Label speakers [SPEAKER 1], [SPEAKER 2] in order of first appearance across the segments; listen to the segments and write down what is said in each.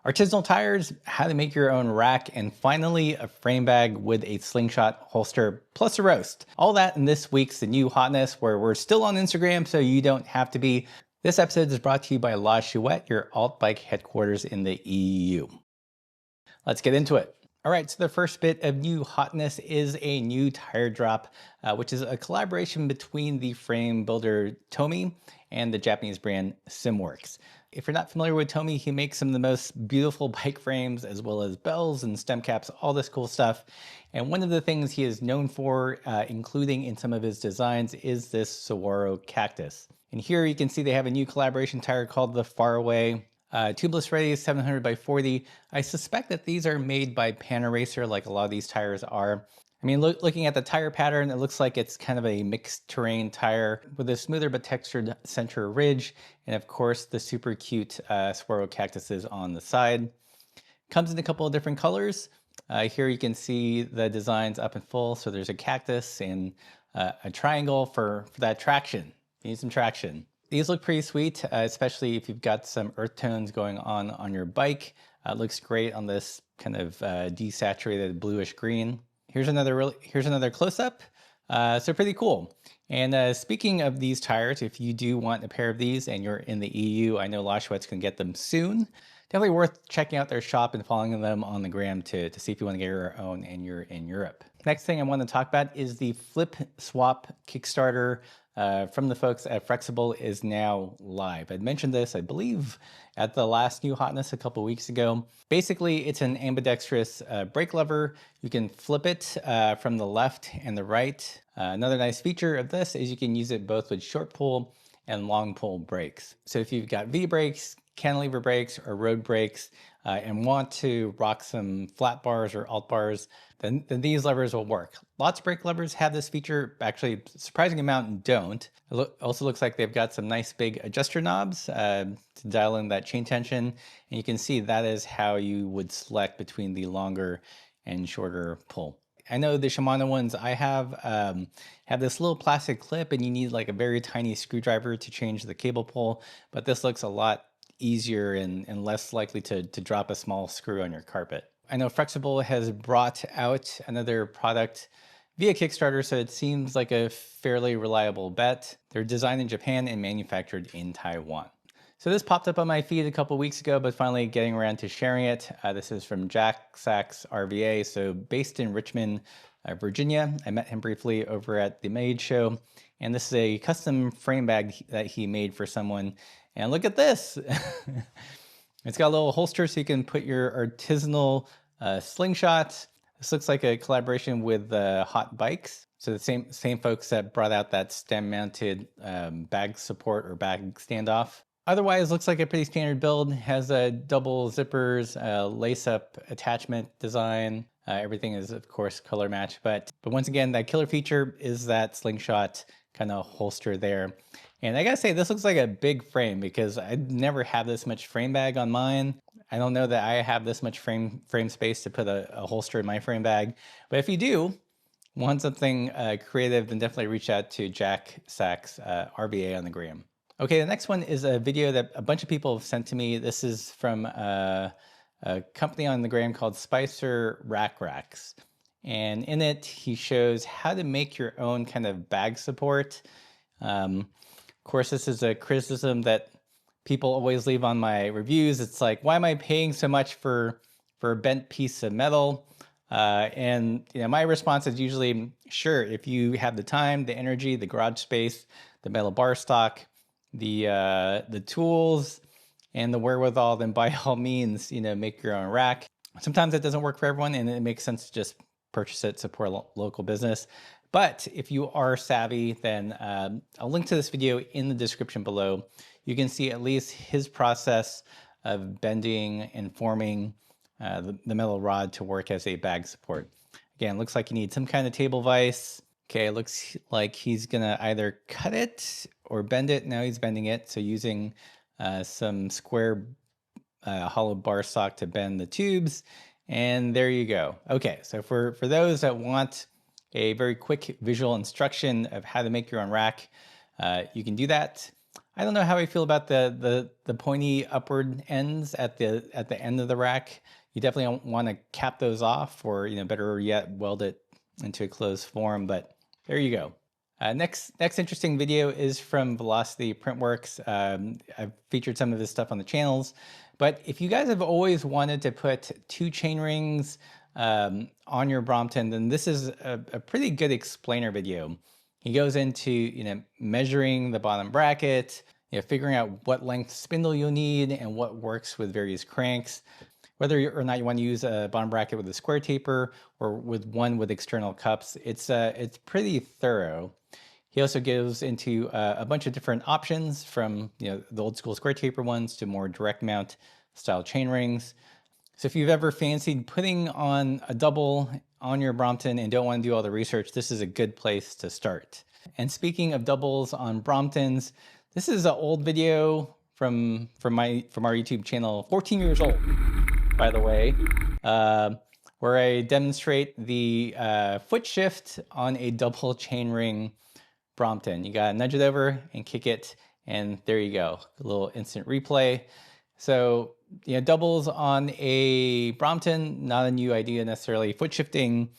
[SPEAKER 1] Artisanal tires, how to make your own rack, and finally a frame bag with a Slingshot holster plus a roast. All that in this week's The New Hotness, where we're still on Instagram so you don't have to be. This episode is brought to you by La Chouette, your alt bike headquarters in the EU. Let's get into it. All right, so the first bit of new hotness is a new tire drop, which is a collaboration between the frame builder Tomy and the Japanese brand Simworks. If you're not familiar with Tomy, he makes some of the most beautiful bike frames, as well as bells and stem caps, all this cool stuff. And one of the things he is known for, including in some of his designs, is this Sawarro Cactus. And here you can see they have a new collaboration tire called the Faraway. Tubeless ready 700 by 40. I suspect that these are made by Panaracer, like a lot of these tires are. I mean, looking at the tire pattern, it looks like it's kind of a mixed terrain tire with a smoother but textured center ridge, and of course the super cute Sawarro cactuses on the side. Comes in a couple of different colors. Here you can see the designs up in full. So there's a cactus and a triangle for that traction. You need some traction. These look pretty sweet, especially if you've got some earth tones going on your bike. It looks great on this kind of desaturated bluish green. Here's another close-up. So pretty cool. And speaking of these tires, if you do want a pair of these and you're in the EU, I know La Chouette's can get them soon. Definitely worth checking out their shop and following them on the gram to see if you want to get your own and you're in Europe. Next thing I want to talk about is the FlipSwap Kickstarter from the folks at Flexible is now live. I'd mentioned this, I believe, at the last New Hotness a couple weeks ago. Basically, it's an ambidextrous brake lever. You can flip it from the left and the right. Another nice feature of this is you can use it both with short pull and long pull brakes. So if you've got V brakes, cantilever brakes, or road brakes, and want to rock some flat bars or alt bars, then these levers will work. Lots of brake levers have this feature. Actually, surprising amount don't. It also looks like they've got some nice big adjuster knobs to dial in that chain tension. And you can see that is how you would select between the longer and shorter pull. I know the Shimano ones I have this little plastic clip, and you need like a very tiny screwdriver to change the cable pull, but this looks a lot easier and less likely to drop a small screw on your carpet. I know Flexible has brought out another product via Kickstarter, so it seems like a fairly reliable bet. They're designed in Japan and manufactured in Taiwan. So this popped up on my feed a couple weeks ago, but finally getting around to sharing it. This is from Jack Saxs RVA, so based in Richmond, Virginia. I met him briefly over at the Made Show, and this is a custom frame bag that he made for someone. And look at this. It's got a little holster so you can put your artisanal Slingshot. This looks like a collaboration with Hot Bikes. So the same folks that brought out that stem-mounted bag support or bag standoff. Otherwise, looks like a pretty standard build. Has a double zippers, lace-up attachment design. Everything is, of course, color match. But once again, that killer feature is that Slingshot kind of holster there. And I gotta say, this looks like a big frame because I never have this much frame bag on mine. I don't know that I have this much frame space to put a holster in my frame bag. But if you do want something creative, then definitely reach out to Jack Saxs RVA on the gram. Okay, the next one is a video that a bunch of people have sent to me. This is from a company on the gram called Spicer Rack Racks. And in it, he shows how to make your own kind of bag support. Of course, this is a criticism that people always leave on my reviews. It's like, why am I paying so much for a bent piece of metal? And my response is usually, sure, if you have the time, the energy, the garage space, the metal bar stock, the tools, and the wherewithal, then by all means, make your own rack. Sometimes it doesn't work for everyone, and it makes sense to just purchase it, support local business. But if you are savvy, then I'll link to this video in the description below. You can see at least his process of bending and forming the metal rod to work as a bag support. Again, looks like you need some kind of table vise. Okay, it looks like he's gonna either cut it or bend it. Now he's bending it, so using some square hollow bar stock to bend the tubes. And there you go. Okay, so for those that want a very quick visual instruction of how to make your own rack, you can do that. I don't know how I feel about the pointy upward ends at the end of the rack. You definitely want to cap those off, or better yet, weld it into a closed form. But there you go. Next interesting video is from Velocity Printworks. I've featured some of this stuff on the channels, but if you guys have always wanted to put 2 chain rings on your Brompton, then this is a pretty good explainer video. He goes into measuring the bottom bracket, figuring out what length spindle you'll need and what works with various cranks, whether or not you want to use a bottom bracket with a square taper or with one with external cups. It's pretty thorough. He also goes into a bunch of different options, from the old school square taper ones to more direct mount style chain rings. So if you've ever fancied putting on a double on your Brompton and don't want to do all the research, this is a good place to start. And speaking of doubles on Bromptons, this is an old video from our YouTube channel, 14 years old, by the way, where I demonstrate the foot shift on a double chainring Brompton. You gotta nudge it over and kick it, and there you go, a little instant replay. So doubles on a Brompton, not a new idea necessarily. Foot shifting,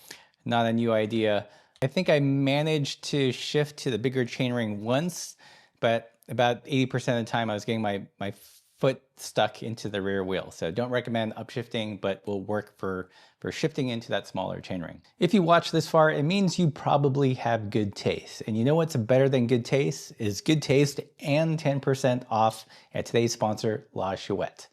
[SPEAKER 1] not a new idea. I think I managed to shift to the bigger chainring once, but about 80% of the time I was getting my foot stuck into the rear wheel. So don't recommend upshifting, but will work for shifting into that smaller chainring. If you watch this far, it means you probably have good taste. And you know what's better than good taste? Is good taste and 10% off at today's sponsor, La Chouette.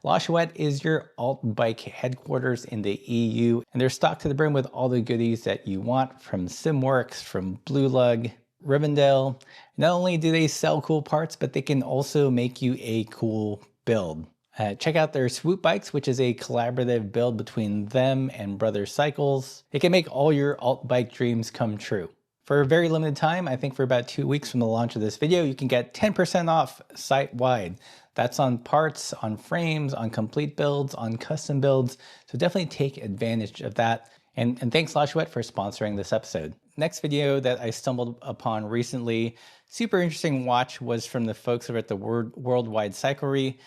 [SPEAKER 1] La Chouette is your alt bike headquarters in the EU, and they're stocked to the brim with all the goodies that you want, from SimWorks, from Blue Lug, Rivendell. Not only do they sell cool parts, but they can also make you a cool build. Check out their Swoop Bikes, which is a collaborative build between them and Brother Cycles. It can make all your alt bike dreams come true. For a very limited time, I think for about 2 weeks from the launch of this video, you can get 10% off site-wide. That's on parts, on frames, on complete builds, on custom builds. So definitely take advantage of that. And thanks La Chouette for sponsoring this episode. Next video that I stumbled upon recently, super interesting watch, was from the folks over at the Worldwide Cyclery.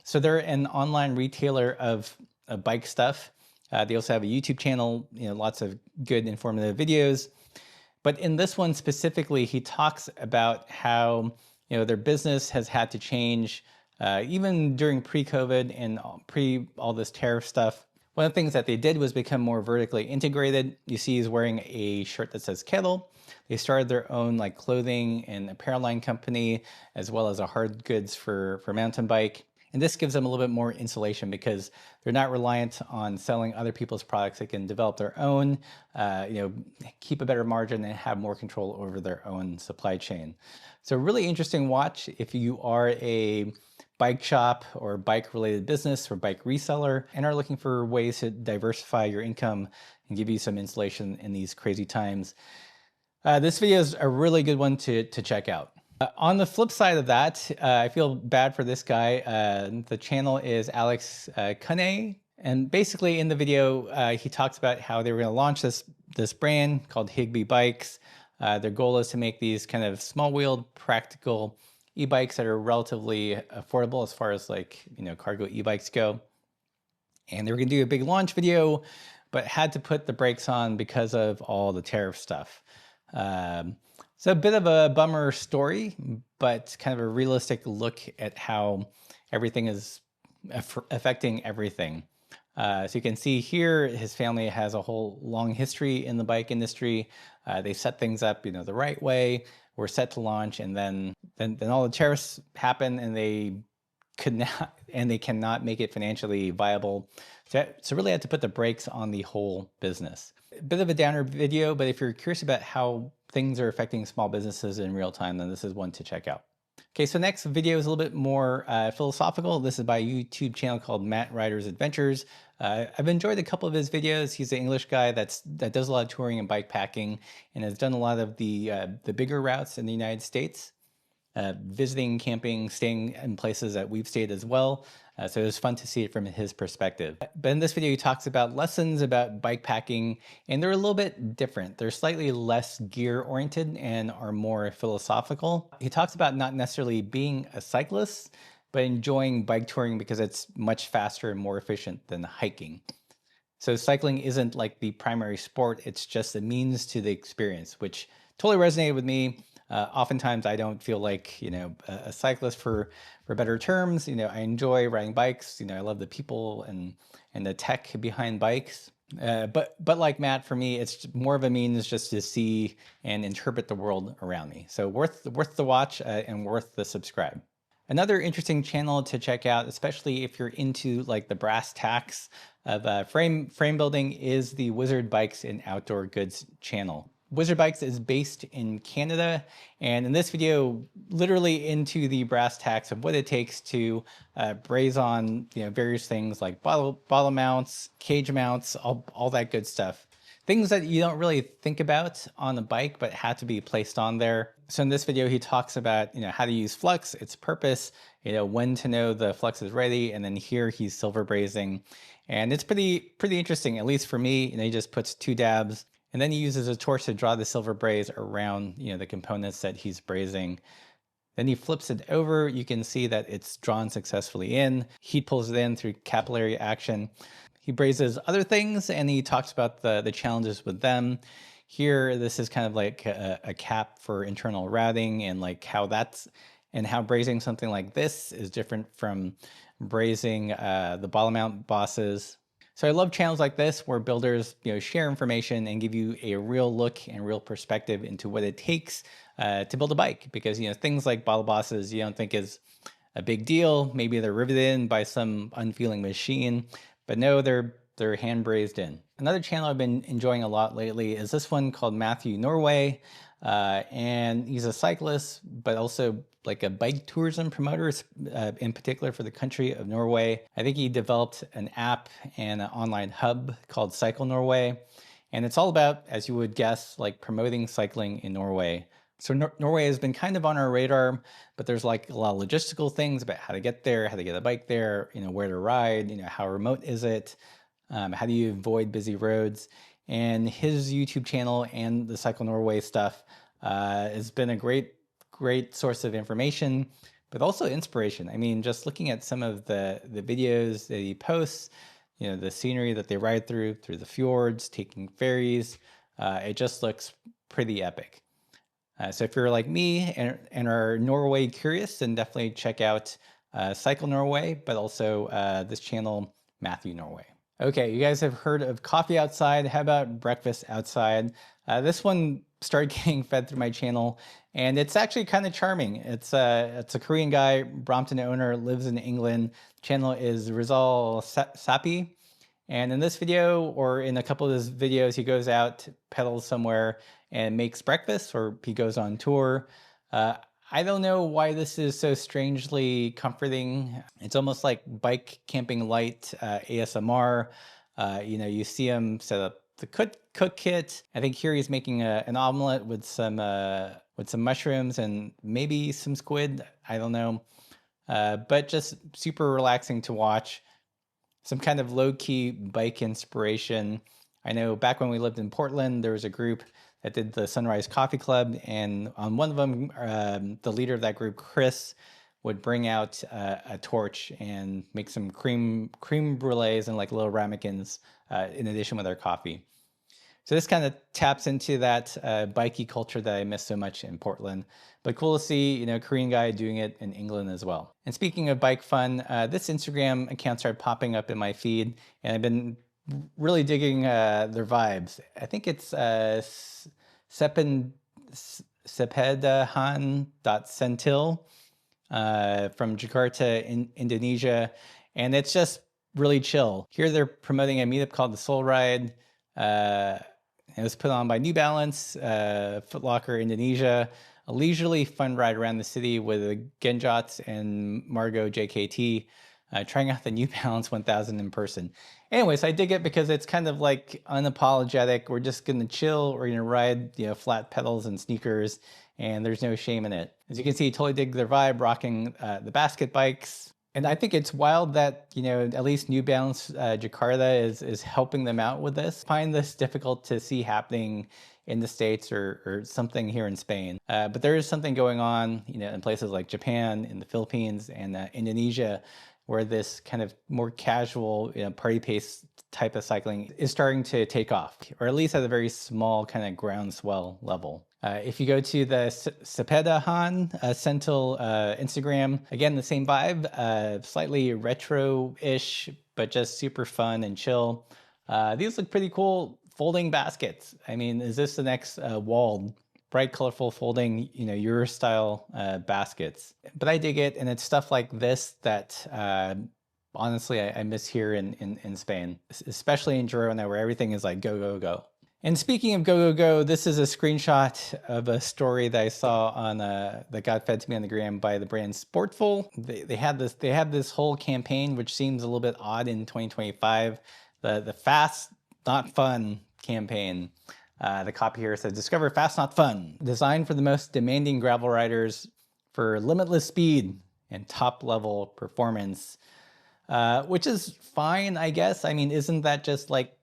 [SPEAKER 1] So they're an online retailer of bike stuff. They also have a YouTube channel, lots of good informative videos. But in this one specifically, he talks about how their business has had to change even during pre-COVID and pre all this tariff stuff. One of the things that they did was become more vertically integrated. You see he's wearing a shirt that says Kettle. They started their own clothing and apparel line company, as well as a hard goods for mountain bike. And this gives them a little bit more insulation because they're not reliant on selling other people's products. They can develop their own, keep a better margin and have more control over their own supply chain. So really interesting watch if you are a bike shop or bike related business or bike reseller and are looking for ways to diversify your income and give you some insulation in these crazy times. This video is a really good one to check out. On the flip side of that, I feel bad for this guy. The channel is Alex Kane, and basically in the video he talks about how they were going to launch this brand called Higgby Bikes. Their goal is to make these kind of small-wheeled, practical e-bikes that are relatively affordable as far as cargo e-bikes go. And they were going to do a big launch video, but had to put the brakes on because of all the tariff stuff. So a bit of a bummer story, but kind of a realistic look at how everything is affecting everything. So you can see here, his family has a whole long history in the bike industry. They set things up, the right way. We're set to launch, and then all the tariffs happen, and they cannot make it financially viable. So really had to put the brakes on the whole business. A bit of a downer video, but if you're curious about how things are affecting small businesses in real time, then this is one to check out. Okay, so next video is a little bit more philosophical. This is by a YouTube channel called Matt Ryder's Adventures. I've enjoyed a couple of his videos. He's an English guy that does a lot of touring and bike packing and has done a lot of the bigger routes in the United States. visiting, camping, staying in places that we've stayed as well. So it was fun to see it from his perspective. But in this video, he talks about lessons about bike packing, and they're a little bit different. They're slightly less gear oriented and are more philosophical. He talks about not necessarily being a cyclist, but enjoying bike touring because it's much faster and more efficient than hiking. So cycling isn't like the primary sport, it's just a means to the experience, which totally resonated with me. Oftentimes I don't feel like, a cyclist for better terms. I enjoy riding bikes. I love the people and the tech behind bikes. But like Matt, for me, it's more of a means just to see and interpret the world around me. So worth the watch and worth the subscribe. Another interesting channel to check out, especially if you're into like the brass tacks of frame building, is the Wizard Bikes and Outdoor Goods channel. Wizard Bikes is based in Canada, and in this video, literally into the brass tacks of what it takes to braze on various things like bottle mounts, cage mounts, all that good stuff. Things that you don't really think about on a bike, but had to be placed on there. So in this video, he talks about how to use flux, its purpose, when to know the flux is ready, and then here he's silver brazing, and it's pretty interesting, at least for me. He just puts 2 dabs, and then he uses a torch to draw the silver braze around the components that he's brazing. Then he flips it over. You can see that it's drawn successfully in. Heat pulls it in through capillary action. He brazes other things, and he talks about the challenges with them. Here, this is kind of like a cap for internal routing, and like how brazing something like this is different from brazing the bottle mount bosses. So I love channels like this where builders share information and give you a real look and real perspective into what it takes to build a bike, because things like bottle bosses you don't think is a big deal. Maybe they're riveted in by some unfeeling machine, but no, they're hand brazed in. Another channel I've been enjoying a lot lately is this one called Matthew Norway, and he's a cyclist, but also like a bike tourism promoter, in particular for the country of Norway. I think he developed an app and an online hub called Cycle Norway, and it's all about, as you would guess, like promoting cycling in Norway. So Norway has been kind of on our radar, but there's like a lot of logistical things about how to get there, how to get a bike there, where to ride, how remote is it, how do you avoid busy roads. And his YouTube channel and the Cycle Norway stuff has been a great source of information, but also inspiration. I mean, just looking at some of the videos that he posts, the scenery that they ride through the fjords, taking ferries, it just looks pretty epic. So if you're like me and are Norway curious, then definitely check out Cycle Norway, but also this channel, Matthew Norway. Okay, you guys have heard of coffee outside. How about breakfast outside? This one started getting fed through my channel, and it's actually kind of charming. It's a Korean guy, Brompton owner, lives in England. The channel is Rizal Sapi. And in this video, or in a couple of his videos, he goes out, pedals somewhere, and makes breakfast, or he goes on tour. I don't know why this is so strangely comforting. It's almost like bike camping light ASMR. You see him set up the cook kit. I think here he's making an omelet with some mushrooms and maybe some squid. I don't know, but just super relaxing to watch. Some kind of low-key bike inspiration. I know back when we lived in Portland, there was a group that did the Sunrise Coffee Club, and on one of them, the leader of that group, Chris, would bring out a torch and make some cream brulees and like little ramekins in addition with our coffee. So this kind of taps into that bikey culture that I miss so much in Portland. But cool to see, a Korean guy doing it in England as well. And speaking of bike fun, this Instagram account started popping up in my feed, and I've been really digging their vibes. I think it's sepedahan.sentil from Jakarta in Indonesia, and it's just really chill. Here they're promoting a meetup called the Soul Ride. It was put on by New Balance, Foot Locker Indonesia, a leisurely fun ride around the city with the Genjot and Margot JKT, trying out the New Balance 1000 in person. Anyways, I dig it because it's kind of like unapologetic. We're just going to chill. We're going to ride, flat pedals and sneakers and there's no shame in it. As you can see, totally dig their vibe, rocking the basket bikes. And I think it's wild that, you know, at least New Balance Jakarta is helping them out with this. I find this difficult to see happening in the States or something here in Spain. But there is something going on, you know, in places like Japan, in the Philippines, and Indonesia, where this kind of more casual, you know, party pace type of cycling is starting to take off, or at least at a very small kind of groundswell level. If you go to the Sepedahan Sentinel Instagram, again, the same vibe, slightly retro-ish, but just super fun and chill. These look pretty cool. Folding baskets. I mean, is this the next walled, bright, colorful, folding, you know, Euro style baskets? But I dig it, and it's stuff like this that honestly I miss here in Spain, especially in Girona, where everything is like go, go, go. And speaking of go, go, go, this is a screenshot of a story that I saw on that got fed to me on the gram by the brand Sportful. They had this whole campaign, which seems a little bit odd in 2025. The Fast Not Fun campaign. The copy here says, "Discover Fast Not Fun, designed for the most demanding gravel riders for limitless speed and top level performance," which is fine, I guess. I mean, isn't that just like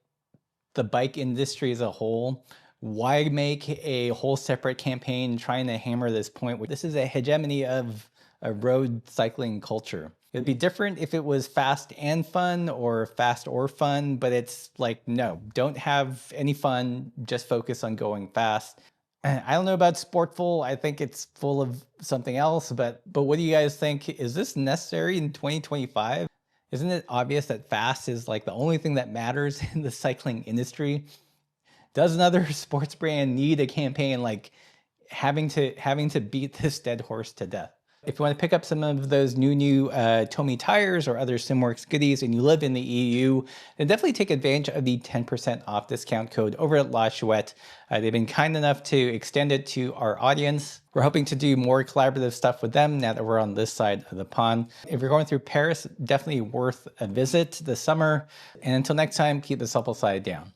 [SPEAKER 1] the bike industry as a whole? Why make a whole separate campaign trying to hammer this point? This is a hegemony of a road cycling culture. It'd be different if it was fast and fun, or fast or fun, but it's like, no, don't have any fun, just focus on going fast. I don't know about Sportful. I think it's full of something else, but what do you guys think? Is this necessary in 2025? Isn't it obvious that fast is like the only thing that matters in the cycling industry? Does another sports brand need a campaign like having to beat this dead horse to death? If you want to pick up some of those new Tomy tires or other Simworks goodies and you live in the EU, then definitely take advantage of the 10% off discount code over at La Chouette. They've been kind enough to extend it to our audience. We're hoping to do more collaborative stuff with them now that we're on this side of the pond. If you're going through Paris, definitely worth a visit this summer. And until next time, keep the supple side down.